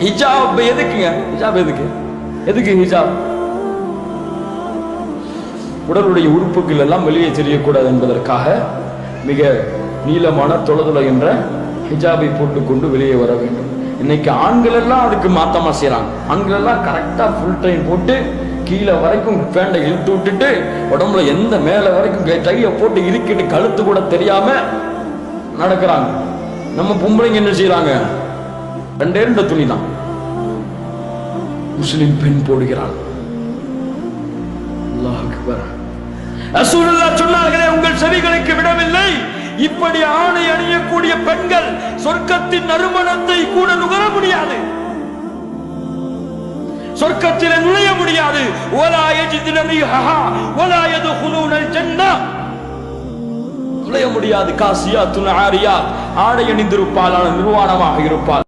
ஹிஜாப் எதுக்குங்க? ஹிஜாப் எதுக்கு ஹிஜாப்? உடலுடைய உறுப்புகள் எல்லாம் வெளியே தெரியக்கூடாது என்பதற்காக மிக நீளமான தொலைதொலை என்ற ஹிஜாபை போட்டுக்கொண்டு வெளியே வர வேண்டும். இன்னைக்கு ஆண்கள் எல்லாம் அதுக்கு மாத்தமா செய்யறாங்க. ஆண்கள் எல்லாம் கரெக்டா ஃபுல் டைம் போட்டு கீழே வரைக்கும் பேண்டை இழுத்து விட்டுட்டு உடம்புல எந்த மேல வரைக்கும் டையை போட்டு இறுக்கிட்டு கழுத்து கூட தெரியாம நடக்கிறாங்க. நம்ம பொம்பளைங்க என்ன செய்யறாங்க? ரெண்டு துணி தான் முஸ்லிம் பெண் போடுகிறாள். அல்லாஹ் அக்பர். ரசூலுல்லாஹ் சொன்னார்களே, உங்கள் செவிகளுக்கு விடவில்லை, இப்படி ஆணை அணியக்கூடிய பெண்கள் சொர்க்கத்தின் நறுமணத்தை கூட நுகர முடியாது, சொர்க்கத்தில் நுழைய முடியாது. வலா யஜிதுன ரீஹஹா வலா யதுகுலூனல் ஜன்னah, நுழைய முடியாது. காசியாத்துன் ஆரியா, ஆடை அணிந்திருப்பாள், நிர்வாணமாக இருப்பாள்.